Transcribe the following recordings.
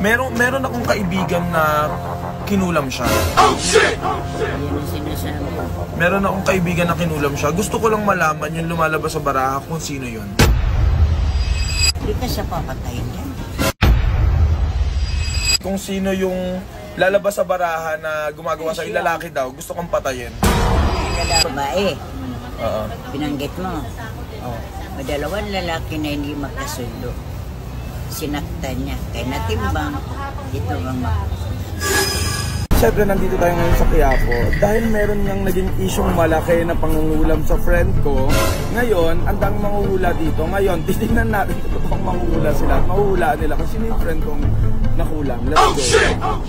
Meron akong kaibigan na kinulam siya. Oh shit! Yan ang sinasabi. Meron akong kaibigan na kinulam siya. Gusto ko lang malaman yung lumalabas sa baraha kung sino yun. Hindi ka siya papatayin yan. Kung sino yung lalabas sa baraha na gumagawa sa lalaki daw, gusto kong patayin. Babae. Oo. Binanggit mo. Oh. Dalawang lalaki na hindi makasundo. Sinaktan niya. Kaya natimbang, ito ang Siyempre, nandito tayo ngayon sa Quiapo dahil meron ngang naging isyong malaki na pangungulam sa friend ko. Ngayon, ang daming manguhula dito. Ngayon, titignan natin kung manguhula sila at mahuhulaan nila kung sino yung friend kong nakulam. Let's go.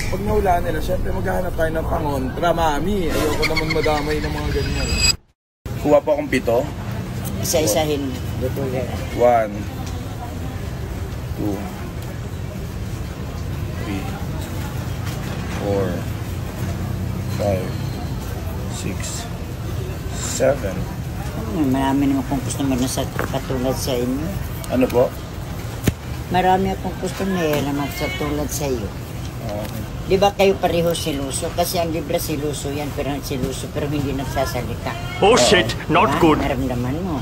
Pag nahulaan nila, siyempre maghahanap tayo ng pangontra, mami. Ayoko naman madamay ng mga ganyan. Kuha po akong 7. isa-isahin. 1, 2, 3, 4, 5, 6, 7. Marami naman akong customer na katulad sa inyo. Ano po? Marami akong customer na katulad sa iyo. Okay. Di ba kayo pareho siluso? Kasi ang libra siluso yan, pero siluso, pero hindi nagsasalita. Oh shit, not diba? good. Naramdaman mo.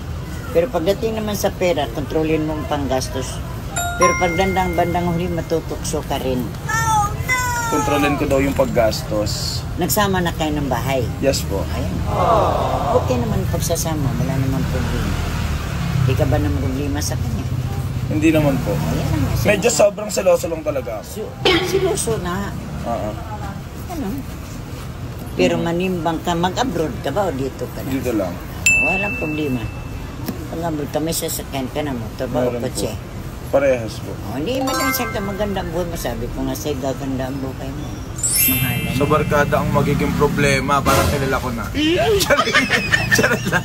Pero pagdating naman sa pera, kontrolin mo ang panggastos. Pero pagdandang bandang huli, matutukso ka rin. Kontrolin ko daw yung paggastos. Nagsama na kayo ng bahay. Yes po. Ayan. Okay naman pagsasama, wala naman problema. Di ka ba ng problema sa kanya? Hindi naman po. Ayan naman. Medyo sobrang seloso lang talaga ako. Siluso na. Oo. Ano? Pero manimbang ka, mag-abroad ka ba o dito ka na? Dito lang. Walang problema. Pag-abroad ka, may sasakyan ka na motor ba o Meron kotse? po. Parehas po. O, hindi man lang sagda maganda ang buhay mo. Sabi ko nga sa'yo, gaganda ang buhay mo. Mahalan. Sa barkada ang magiging problema, parang kilala ko na. Charot lang.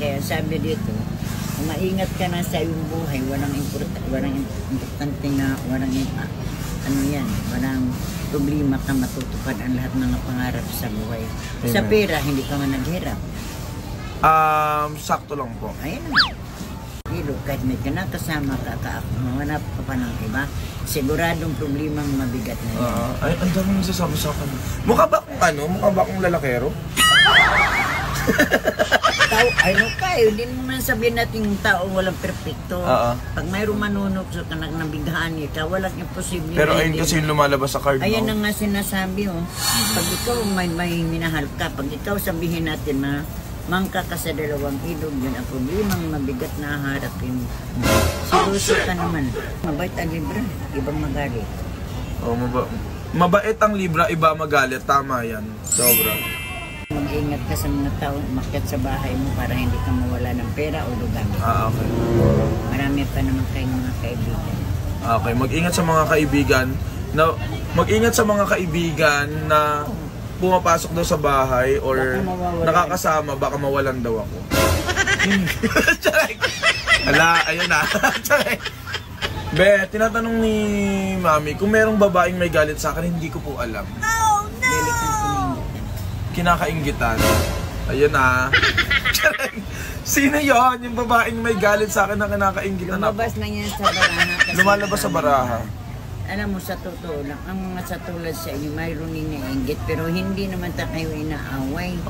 Kaya sabi dito, kung maingat ka na sa iyong buhay, walang importante na, walang problema ka matutupad ang lahat ng pangarap sa buhay. Amen. Sa pera, hindi ka man naghirap. Sakto lang po. Ayan naman. Kahit may kinakasama ka, mahanap ka pa ng iba, siguradong problemang mabigat na yan. Ay, ang dami nagsasabi sa akin. Mukha ba akong lalakero? Tao, ano kayo, hindi naman sabihin natin yung tao walang perfecto. Pag mayroong manunok sa nabighaan ka, walang imposible. Pero ayun kasi yung lumalabas sa card, ayan no? ang nga sinasabi, oh. Pag ikaw may minahal ka, pag ikaw sabihin natin na mangka ka sa dalawang ilog, yun ang problemang mabigat na harapin. Siluso ka naman. Mabait ang libra, ibang magalit. Oh, mabait ang libra, iba magalit. Tama yan. Sobra. Mag-ingat ka sa mga tao, umakyat sa bahay mo para hindi ka mawala ng pera o lugar. Okay. Marami pa naman kayong mga kaibigan. Okay, mag-ingat sa mga kaibigan na pumapasok daw sa bahay or nakakasama, baka mawalan daw ako. Ala, ayun na. Be, tinatanong ni Mami, kung merong babaeng may galit sa akin, hindi ko po alam. Oh, no! Kinakainggitan. Ayun na. Sino yon? Yung babaeng may galit sa akin na kinakainggitan ako? Lumabas na yan sa baraha. Lumalabas sa baraha. Alam mo, sa totoo lang, ang mga sa tulad sa inyo, mayroon iniinggit, pero hindi naman ta kayo inaaway.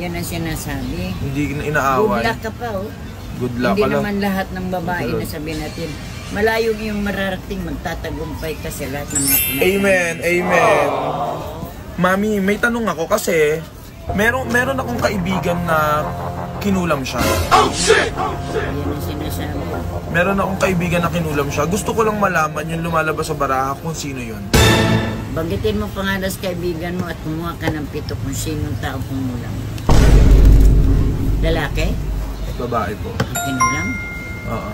Yan ang sinasabi. Hindi inaaway. Good luck ka pa, oh. Good luck. Hindi naman lahat ng babae na sabihin natin, malayo yung mararating, magtatagumpay ka sa lahat ng mga pinag-. Amen, amen. Mami, may tanong ako kasi meron akong kaibigan na kinulam siya. Oh shit! Yan ang sinasabi. Meron akong kaibigan na kinulam siya. Gusto ko lang malaman yung lumalabas sa baraha kung sino yun. Banggitin mo pangalan sa kaibigan mo at kumuha ka ng 7 kung sinong tao kumulam. Lalaki? Babae po. Kinulam? Oo.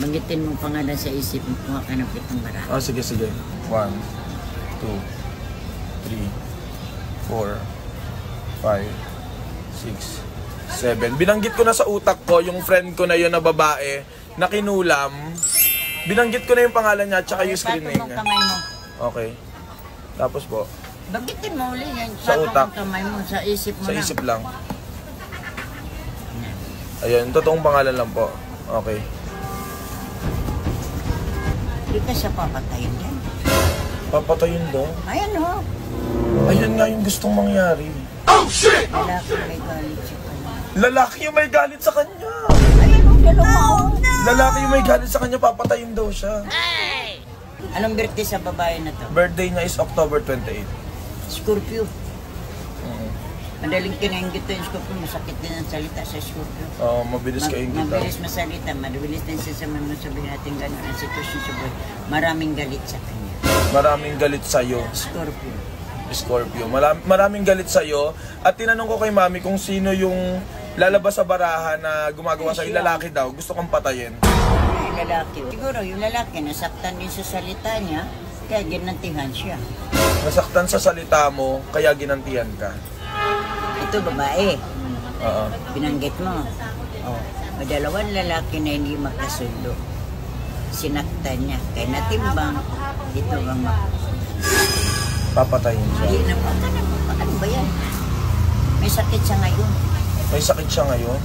Banggitin mo pangalan sa isip mo, kumuha ka ng 7 baraha. Oh, sige. 1, 2, 3, 4, 5, 6, 7. Binanggit ko na sa utak ko yung friend ko na yun na babae na kinulam. Binanggit ko na yung pangalan niya at saka yung screen name niya. Kamay mo. Okay. Tapos po. Banggitin mo ulit yan. Sa utak. Kamay mo, sa isip mo Sa lang. isip lang. Ayun, totoong pangalan lang po. Okay. Hindi ka siya papatayin yan. Papatayin daw. Ayan o. Ayun nga yung gustong mangyari. Lalaki may galit siya pala. Lalaki yung may galit sa kanya. Ayan o, dalawa. Lalaki yung may galit sa kanya, papatayin daw siya. Anong birthday sa babae na to? Birthday niya is October 28. Scorpio. Mm. Madaling kinainggit to yung Scorpio. Masakit din ang salita sa Scorpio. Oo, mabilis kayo kita. Mabilis masalita. Mabilis din siya sa mga sabihin natin gano'n ang sitwasyon sa buhay. Maraming galit sa kanya. Maraming galit sa'yo. Scorpio. Scorpio. Maraming galit sa'yo. At tinanong ko kay mami kung sino yung lalabas sa baraha na gumagawa sa'yo. Lalaki daw. Gusto kong patayin. Yung lalaki. Siguro yung lalaki nasaktan din sa salita niya. Kaya ginantihan siya. Nasaktan sa salita mo, kaya ginantihan ka. Ito babae. Oo. Binanggit mo. Oh. Dalawang lalaki na hindi magkasundo. Sinaktan niya. Kaya natimbang. Ito ang Papatayin siya. Hindi na po. Ano ba yan? May sakit siya ngayon. May sakit siya ngayon?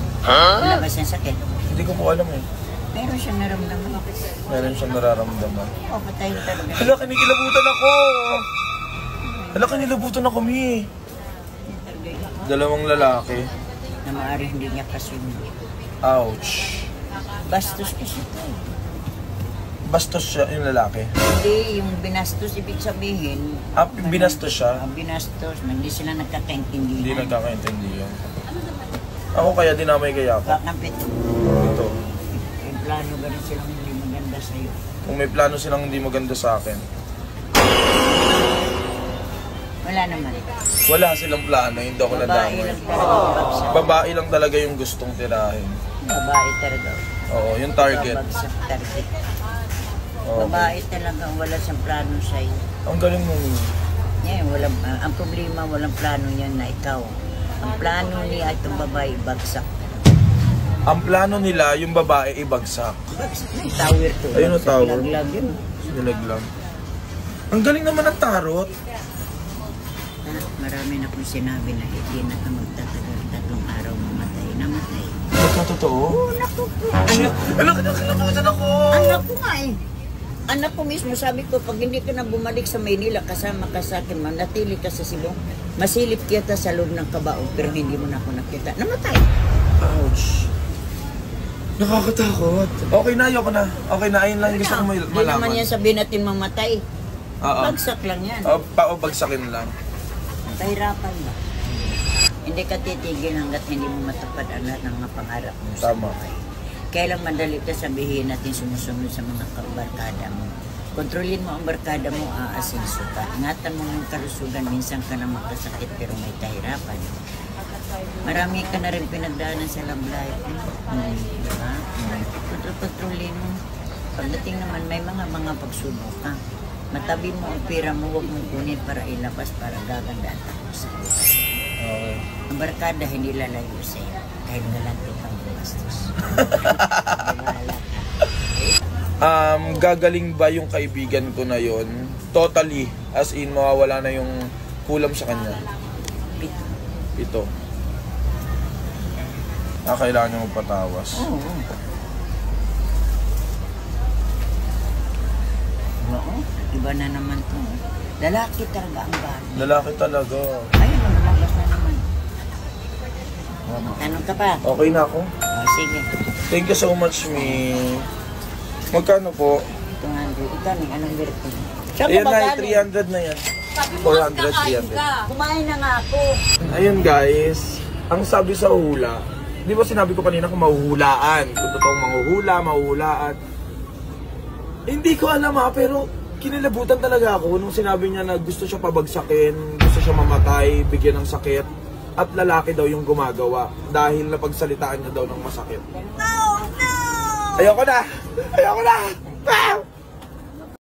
Wala ba siyang sakit? Hindi ko po alam eh. Meron siyang naramdaman. Meron siyang nararamdaman. O, patayin talaga. Hala, kinikilabutan ako! Hala, kinilabutan ako, Mi. Dalawang lalaki. Na maaari hindi niya kasundo. Ouch. Bastos kasi ito. Bastos siya, yung lalaki. Hindi, yung binastos, ibig sabihin. Binastos siya? Binastos, hindi sila nagkakaintindihan. Hindi nagkakaintindihan. Ako kaya dinamay kaya ako. Kakampit. Ito. Yung plano ba rin silang hindi maganda sa'yo? Kung may plano silang hindi maganda sa akin. Wala naman. Wala silang plano, hindi ako Babae nadamay. lang talaga babagsak. Babae lang talaga yung gustong tirahin. Babae talaga. Oo, yung target. Babagsak target. Oo. Babae talaga wala siyang plano sa'yo. Ang galing mo, Mi. Yeah, ang problema, walang plano yan na ikaw. Ang plano niya itong babae, bagsak. Ang plano nila, yung babae ibagsak. Tower to. Ayun ang tower. Laglag yun. Sinilaglag. Ang galing naman ng tarot. Marami na kong sinabi na hindi na ka magtatagal 3 araw mamatay. Namatay. Ito totoo? Oo, naku po. Alam ka, nakilabutan ako! Anak ko nga eh. Anak ko mismo, sabi ko, pag hindi ka na bumalik sa Maynila, kasama ka sa akin, manatili ka sa Cebu, masilip kita sa loob ng kabaong, pero hindi mo na ako nakita. Namatay. Ouch. Nakakatakot. Okay na, ayoko na. Okay na, ayun lang gusto kong Hindi naman malaman. yan sabihin natin mamatay. Oo. Bagsak lang yan. Paubagsakin lang. Kahirapan ba? Hindi ka titigil hanggat hindi mo matupad ang lahat ng mga pangarap mo sa Tama. buhay. Kailang madali ka sabihin natin sumusunod sa mga barkada mo. Kontrolin mo ang barkada mo, aasinso ka. Ingatan mo ng kalusugan, minsan ka na magkasakit pero may kahirapan. Marami ka na rin pinagdaanan sa love life. Diba? Kontrolin mo. Pagdating naman, may mga pagsubok ka. Matabi mo ang pera mo, huwag mong kunin para ilabas para gaganda ang tapos sa buhay. Okay. Ang barkada hindi lalayo sa'yo. Kahit galante kang gumastos. Gagaling ba yung kaibigan ko na yon? Totally. As in, mawawala na yung kulam sa kanya. Ito. Kailangan niya magpatawas. Oo. Oo. Iba na naman to. Lalaki talaga ang bali. Lalaki talaga. Ayun, lumabas na naman. Tanong ka pa? Okay na ako. Oh, sige. Thank you so much, Mi. Magkano po? 200. Ikaw ni anong birthday? Ayan na, 300 na yan. 400, 300. Kumain na nga ako. Ayun guys, ang sabi sa hula, di ba sinabi ko kanina kung mahuhulaan? Kung totoong mahuhulaan. Hindi ko alam pero kinilabutan talaga ako nung sinabi niya na gusto siya pabagsakin, gusto siya mamatay, bigyan ng sakit, at lalaki daw yung gumagawa dahil napagsalitaan niya daw ng masakit. No! Ayoko na!